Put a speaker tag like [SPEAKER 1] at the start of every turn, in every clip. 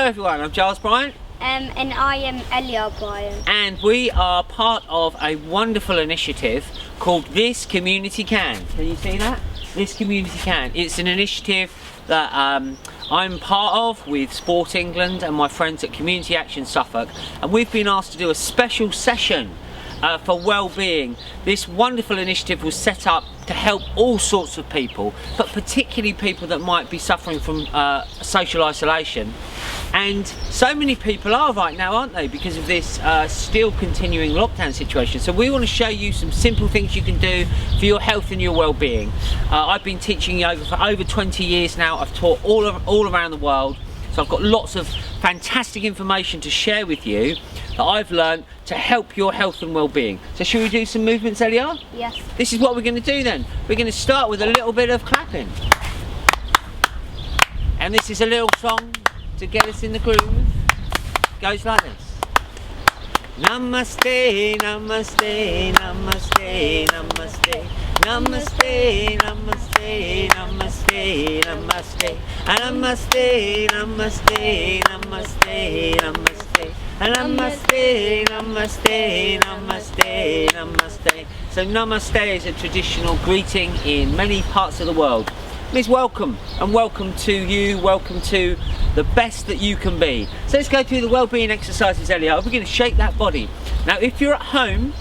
[SPEAKER 1] Hello everyone, I'm Giles Bryant.
[SPEAKER 2] And I am Elia Bryant.
[SPEAKER 1] And we are part of a wonderful initiative called This Community Can. Can you see that? This Community Can. It's an initiative that I'm part of with Sport England and my friends at Community Action Suffolk. And we've been asked to do a special session for Wellbeing. This wonderful initiative was set up to help all sorts of people, but particularly people that might be suffering from social isolation. And so many people are right now, aren't they, because of this still continuing lockdown situation. So we want to show you some simple things you can do for your health and your well-being. I've been teaching yoga for over 20 years now. I've taught all around the world. So I've got lots of fantastic information to share with you that I've learned to help your health and well-being. So should we do some movements, Elia?
[SPEAKER 2] Yes.
[SPEAKER 1] This is what we're going to do then. We're going to start with a little bit of clapping. And this is a little song to get us in the groove. Goes like this. Namaste, namaste, namaste, namaste. Namaste, namaste, namaste, namaste. Namaste, namaste, namaste, namaste. Namaste, namaste, namaste, namaste. So namaste is a traditional greeting in many parts of the world. It means welcome, and welcome to you, welcome to the best that you can be. So let's go through the well-being exercises, Elia. We're going to shake that body. Now if you're at home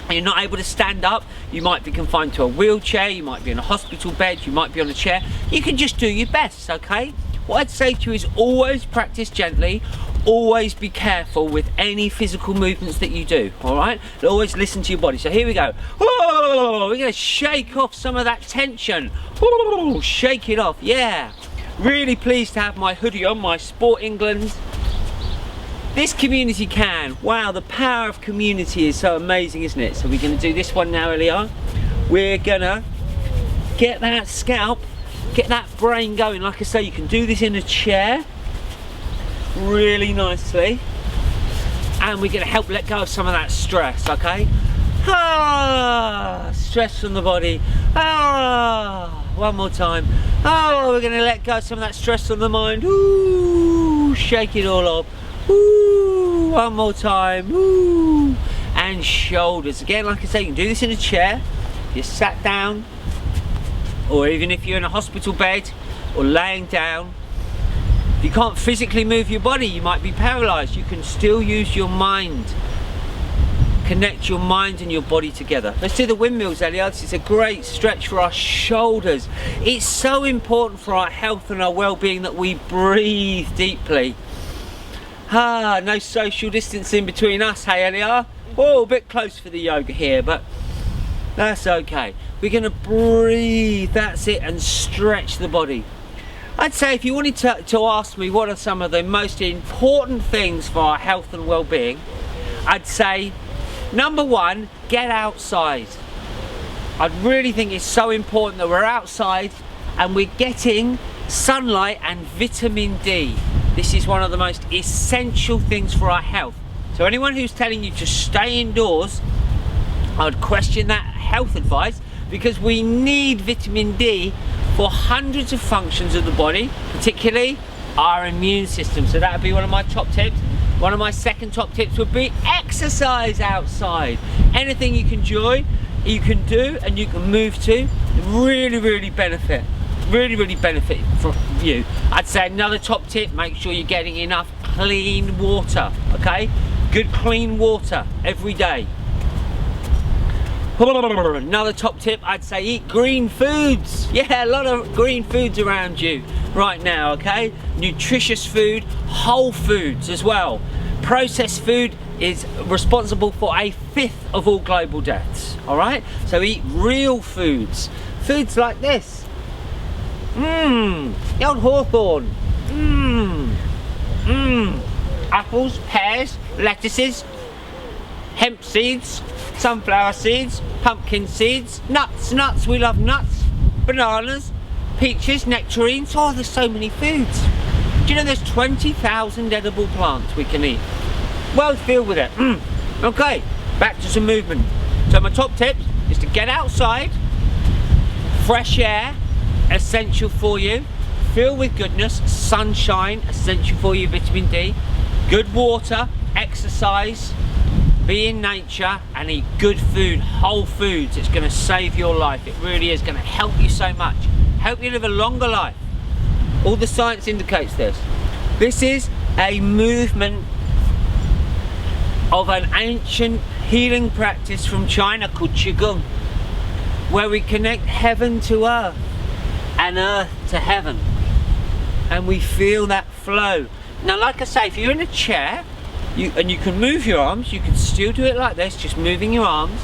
[SPEAKER 1] and you're not able to stand up, you might be confined to a wheelchair, you might be in a hospital bed, you might be on a chair, you can just do your best, okay? What I'd say to you is always practice gently, always be careful with any physical movements that you do, all right? And always listen to your body. So here we go. We're going to shake off some of that tension. Shake it off, yeah. Really pleased to have my hoodie on, my Sport England. This community can. Wow, the power of community is so amazing, isn't it? So we're going to do this one now, Elia. We're going to get that scalp, get that brain going. Like I say, you can do this in a chair really nicely, and we're going to help let go of some of that stress, okay? Stress from the body. One more time. We're going to let go of some of that stress from the mind. Ooh, shake it all off. Ooh, one more time. Ooh. And shoulders. Again, like I say, you can do this in a chair. You're sat down, or even if you're in a hospital bed or laying down. If you can't physically move your body, you might be paralyzed. You can still use your mind. Connect your mind and your body together. Let's do the windmills, Elia. This is a great stretch for our shoulders. It's so important for our health and our well-being that we breathe deeply. No social distancing between us, hey Elia? Whoa, a bit close for the yoga here, but that's okay. We're going to breathe, that's it, and stretch the body. I'd say if you wanted to ask me what are some of the most important things for our health and well-being, I'd say number one, get outside. I really think it's so important that we're outside and we're getting sunlight and vitamin D. This is one of the most essential things for our health. So anyone who's telling you to stay indoors, I would question that health advice, because we need vitamin D for hundreds of functions of the body, particularly our immune system. So that would be one of my top tips. One of my second top tips would be exercise outside. Anything you can enjoy, you can do and you can move to, really benefit. Really benefit from you. I'd say another top tip, make sure you're getting enough clean water, okay? Good clean water every day. Another top tip, I'd say eat green foods. Yeah, a lot of green foods around you right now, okay? Nutritious food, whole foods as well. Processed food is responsible for 1/5 of all global deaths, all right? So eat real foods. Foods like this. The old hawthorn. Apples, pears, lettuces, hemp seeds, sunflower seeds, pumpkin seeds, nuts, we love nuts, bananas, peaches, nectarines. Oh, there's so many foods. Do you know there's 20,000 edible plants we can eat? Well filled with it. Okay, back to some movement. So my top tip is to get outside, fresh air, essential for you. filled with goodness, sunshine, essential for you, vitamin D, good water, exercise, be in nature, and eat good food, whole foods. It's going to save your life. It really is going to help you so much, help you live a longer life. All the science indicates this. This is a movement of an ancient healing practice from China called Qigong, where we connect heaven to earth and earth to heaven, and we feel that flow. Now, like I say, if you're in a chair, you can move your arms, you can still do it like this, just moving your arms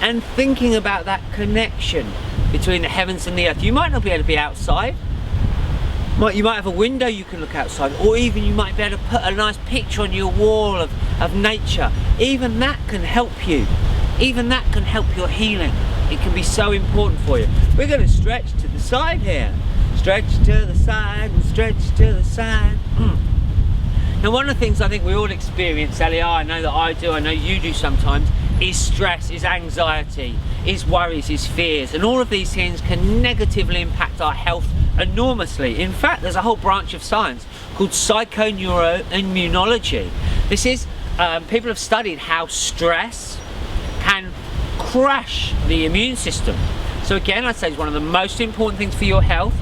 [SPEAKER 1] and thinking about that connection between the heavens and the earth. You might not be able to be outside. You might have a window you can look outside, or even you might be able to put a nice picture on your wall of nature. Even that can help you. Even that can help your healing. It can be so important for you. We're going to stretch to the side here. Stretch to the side and stretch to the side. Now, one of the things I think we all experience, Ellie, I know that I do, I know you do sometimes, is stress, is anxiety, is worries, is fears, and all of these things can negatively impact our health enormously. In fact, there's a whole branch of science called psychoneuroimmunology. This is, people have studied how stress can crash the immune system. So again, I'd say it's one of the most important things for your health.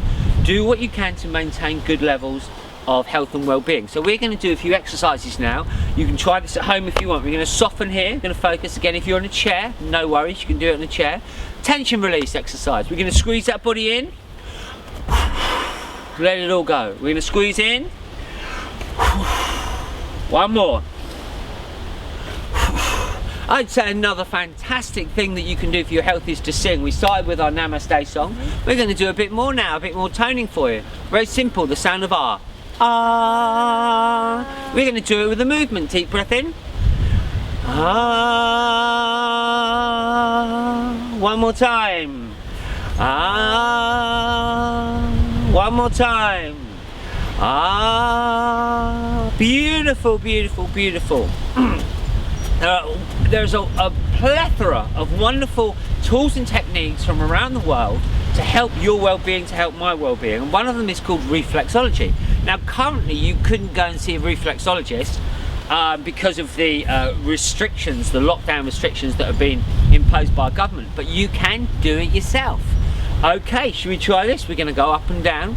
[SPEAKER 1] Do what you can to maintain good levels of health and well-being. So we're going to do a few exercises now. You can try this at home if you want. We're going to soften here, we're going to focus again. If you're in a chair, no worries, you can do it in a chair. Tension release exercise. We're going to squeeze that body in, let it all go. We're going to squeeze in, one more. I'd say another fantastic thing that you can do for your health is to sing. We started with our Namaste song. We're going to do a bit more now, a bit more toning for you. Very simple, the sound of ah. Ah. We're going to do it with a movement. Deep breath in. Ah. One more time. Ah. One more time. Ah. Beautiful, beautiful, beautiful. There's a plethora of wonderful tools and techniques from around the world to help your well-being, to help my well-being, and one of them is called reflexology. Now, currently you couldn't go and see a reflexologist because of the restrictions, the lockdown restrictions that have been imposed by government, but you can do it yourself. Okay, should we try this? We're going to go up and down,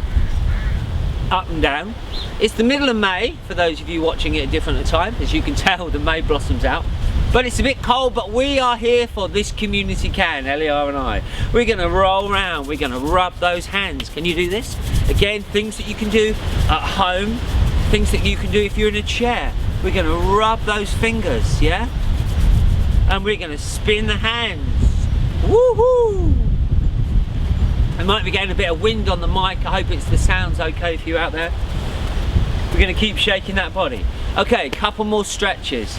[SPEAKER 1] up and down. It's the middle of May, for those of you watching it at different time. As you can tell, the May blossoms out. But it's a bit cold, but we are here for this community can, Eliar and I. We're going to roll around, we're going to rub those hands. Can you do this? Again, things that you can do at home, things that you can do if you're in a chair. We're going to rub those fingers, yeah? And we're going to spin the hands. Woohoo! I might be getting a bit of wind on the mic. I hope the sound's okay for you out there. We're going to keep shaking that body. Okay, couple more stretches.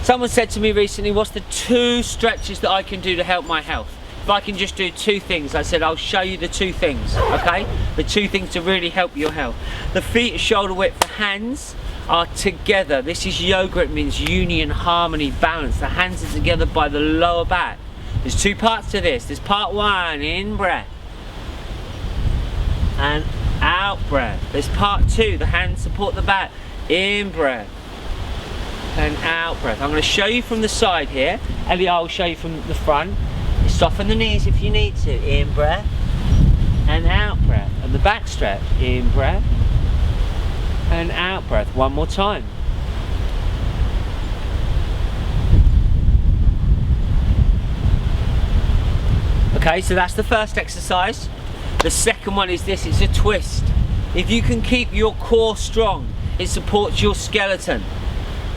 [SPEAKER 1] Someone said to me recently, what's the 2 stretches that I can do to help my health? If I can just do 2 things, I said I'll show you the 2 things, okay? The 2 things to really help your health. The feet are shoulder width, the hands are together. This is yoga, it means union, harmony, balance. The hands are together by the lower back. There's 2 parts to this. There's part 1, in breath, and out breath. There's part 2, the hands support the back, in breath and out breath. I'm going to show you from the side here. Ellie, I'll show you from the front. Soften the knees if you need to, in breath and out breath, and the back stretch, in breath and out breath. One more time. Okay, so that's the first exercise. The second one is this, it's a twist. If you can keep your core strong, it supports your skeleton.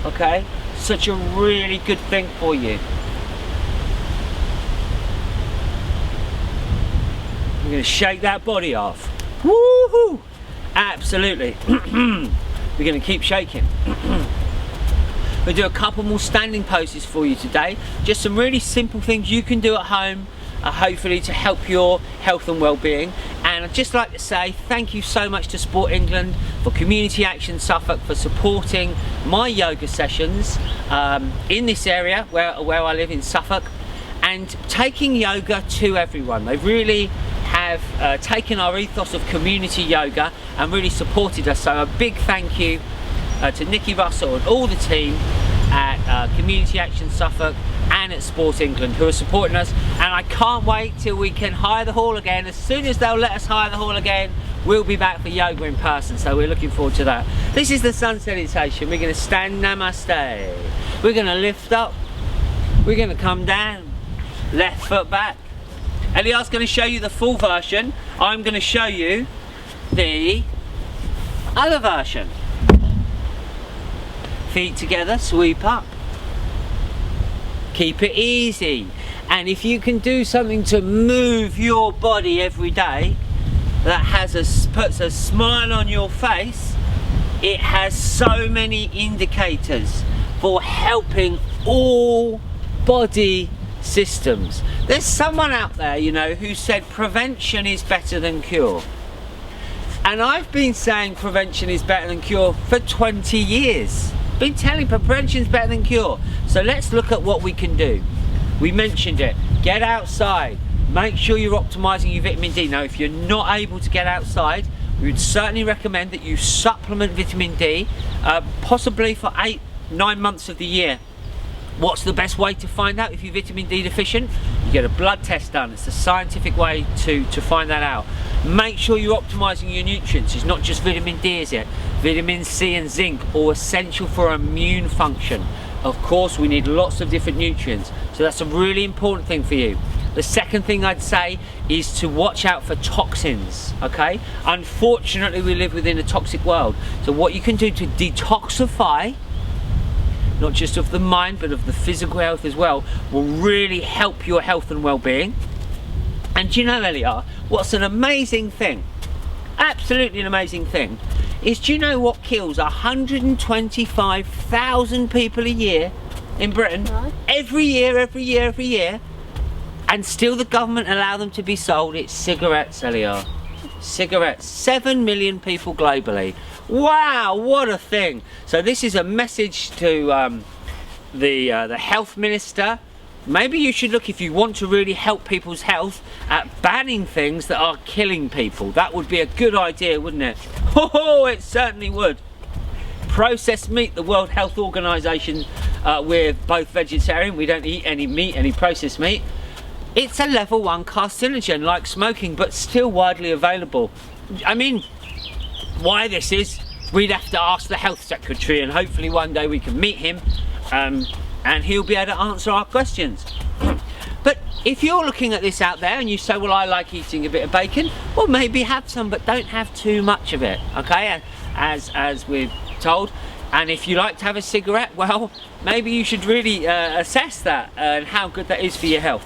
[SPEAKER 1] Okay, such a really good thing for you. We're going to shake that body off. Woohoo! Absolutely. We're going to keep shaking. We'll do a couple more standing poses for you today. Just some really simple things you can do at home, hopefully to help your health and well-being. And I'd just like to say thank you so much to Sport England, for Community Action Suffolk, for supporting my yoga sessions in this area where I live in Suffolk, and taking yoga to everyone. They've really had have taken our ethos of community yoga and really supported us. So a big thank you to Nikki Russell and all the team at Community Action Suffolk and at Sport England who are supporting us, and I can't wait till we can hire the hall again. As soon as they'll let us hire the hall again, we'll be back for yoga in person, so we're looking forward to that. This is the sun salutation. We're going to stand namaste, we're going to lift up, we're going to come down, left foot back. Eliar's going to show you the full version, I'm going to show you the other version. Feet together, sweep up. Keep it easy. And if you can do something to move your body every day that puts a smile on your face, it has so many indicators for helping all body systems. There's someone out there, you know, who said prevention is better than cure. And I've been saying prevention is better than cure for 20 years. Been telling prevention's better than cure. So let's look at what we can do. We mentioned it. Get outside. Make sure you're optimizing your vitamin D. Now, if you're not able to get outside, we would certainly recommend that you supplement vitamin D, possibly for 8-9 months of the year. What's the best way to find out if you're vitamin D deficient? You get a blood test done. It's the scientific way to find that out. Make sure you're optimizing your nutrients. It's not just vitamin D, is it? Vitamin C and zinc, all essential for immune function. Of course, we need lots of different nutrients, so that's a really important thing for you. The second thing I'd say is to watch out for toxins, okay? Unfortunately, we live within a toxic world. So what you can do to detoxify, not just of the mind, but of the physical health as well, will really help your health and well-being. And do you know, Eliar, what's an amazing thing? Absolutely an amazing thing is, do you know what kills 125,000 people a year in Britain?
[SPEAKER 2] No.
[SPEAKER 1] Every year, and still the government allow them to be sold. It's cigarettes, Eliar. Cigarettes. 7 million people globally. Wow, what a thing. So this is a message to the health minister. Maybe you should look, if you want to really help people's health, at banning things that are killing people. That would be a good idea, wouldn't it? Oh, it certainly would. Processed meat, the World Health Organization, we're both vegetarian, we don't eat any meat, any processed meat. It's a level 1 carcinogen like smoking, but still widely available. I mean, why this is, we'd have to ask the health secretary, and hopefully one day we can meet him and he'll be able to answer our questions. But if you're looking at this out there and you say, well, I like eating a bit of bacon, well, maybe have some, but don't have too much of it, okay, as we've told. And if you like to have a cigarette, well, maybe you should really assess that and how good that is for your health.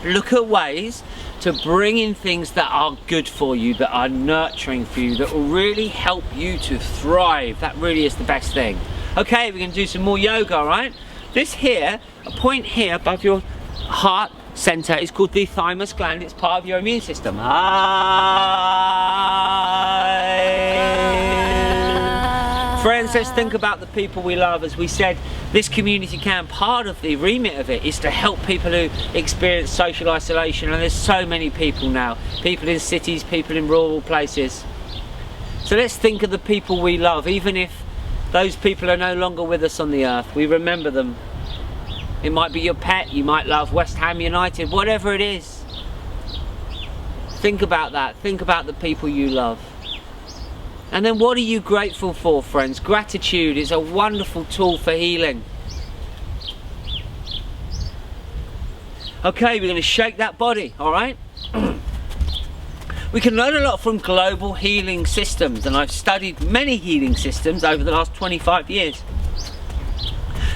[SPEAKER 1] Look at ways to bring in things that are good for you, that are nurturing for you, that will really help you to thrive. That really is the best thing. Okay, we're going to do some more yoga, all right? This here, a point here above your heart center, is called the Thymus Gland. It's part of your immune system. Friends, let's think about the people we love. As we said, this community camp, part of the remit of it is to help people who experience social isolation, and there's so many people now. People in cities, people in rural places. So let's think of the people we love, even if those people are no longer with us on the earth. We remember them. It might be your pet, you might love West Ham United, whatever it is. Think about that. Think about the people you love. And then what are you grateful for, friends? Gratitude is a wonderful tool for healing. Okay, we're going to shake that body, all right? We can learn a lot from global healing systems, and I've studied many healing systems over the last 25 years.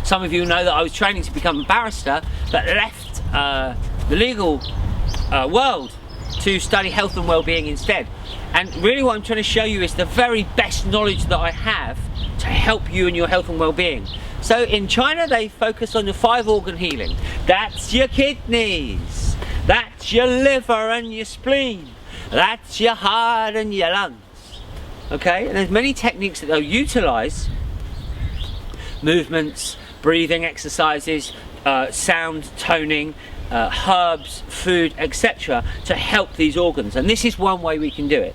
[SPEAKER 1] Some of you know that I was training to become a barrister, but left the legal world to study health and well-being instead. And really what I'm trying to show you is the very best knowledge that I have to help you in your health and well-being. So in China, they focus on the 5-organ healing. That's your kidneys, that's your liver and your spleen, that's your heart and your lungs. Okay, and there's many techniques that they'll utilize. Movements, breathing exercises, sound, toning, herbs, food, etc. to help these organs. And this is one way we can do it.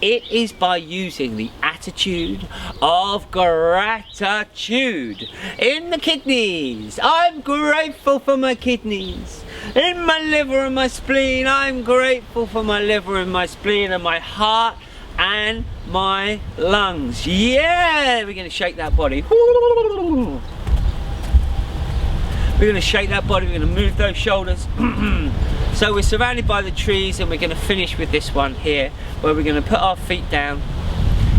[SPEAKER 1] It is by using the attitude of gratitude in the kidneys. I'm grateful for my kidneys. In my liver and my spleen, I'm grateful for my liver and my spleen and my heart and my lungs. Yeah, we're going to shake that body. We're going to shake that body, we're going to move those shoulders. So we're surrounded by the trees, and we're going to finish with this one here, where we're going to put our feet down.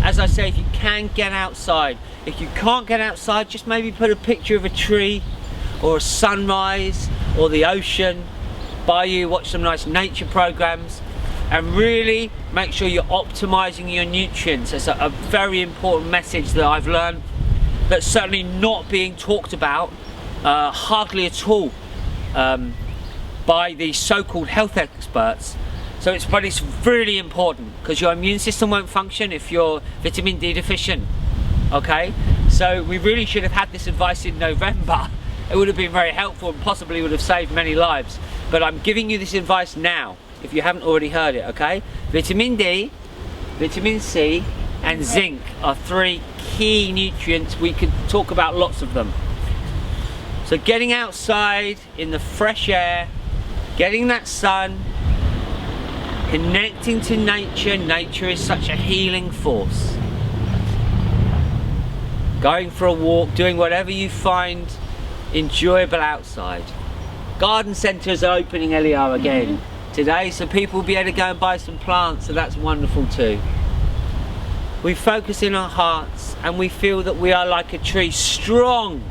[SPEAKER 1] As I say, if you can, get outside. If you can't get outside, just maybe put a picture of a tree or a sunrise or the ocean by you, watch some nice nature programs, and really make sure you're optimizing your nutrients. It's a very important message that I've learned that's certainly not being talked about hardly at all by the so-called health experts. But it's really important, because your immune system won't function if you're vitamin D deficient. Okay, so we really should have had this advice in November. It would have been very helpful and possibly would have saved many lives. But I'm giving you this advice now, if you haven't already heard it. Okay, vitamin D, vitamin C and zinc are 3 key nutrients. We could talk about lots of them. So getting outside in the fresh air, getting that sun, connecting to nature. Nature is such a healing force. Going for a walk, doing whatever you find enjoyable outside. Garden centres are opening, Eliar, again today, so people will be able to go and buy some plants, so that's wonderful too. We focus in our hearts and we feel that we are like a tree, strong,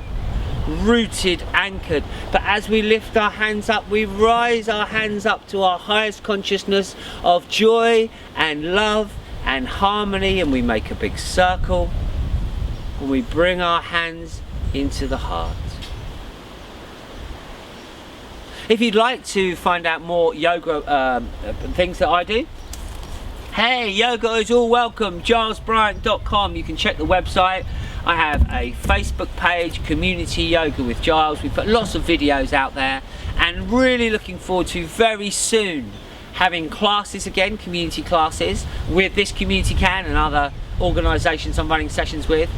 [SPEAKER 1] rooted, anchored. But as we lift our hands up, we rise our hands up to our highest consciousness of joy and love and harmony, and we make a big circle and we bring our hands into the heart. If you'd like to find out more yoga things that I do, hey, yoga is all welcome, gilesbryant.com. You can check the website. I have a Facebook page, Community Yoga with Giles. We put lots of videos out there, and really looking forward to very soon having classes again, community classes, with this Community Can and other organisations I'm running sessions with.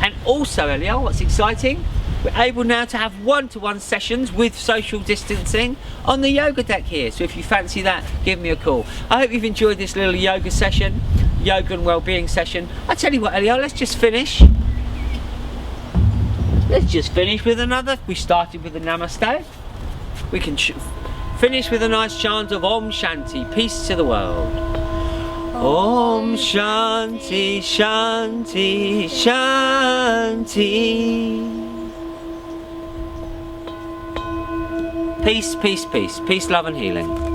[SPEAKER 1] And also, Eliel, what's exciting, we're able now to have one-to-one sessions with social distancing on the yoga deck here. So if you fancy that, give me a call. I hope you've enjoyed this little yoga session, yoga and well-being session. I tell you what, Eliel, let's just finish. Let's just finish with another. We started with the Namaste. We can finish with a nice chant of Om Shanti, peace to the world. Om Shanti, Shanti, Shanti. Peace, peace, peace. Peace, love and healing.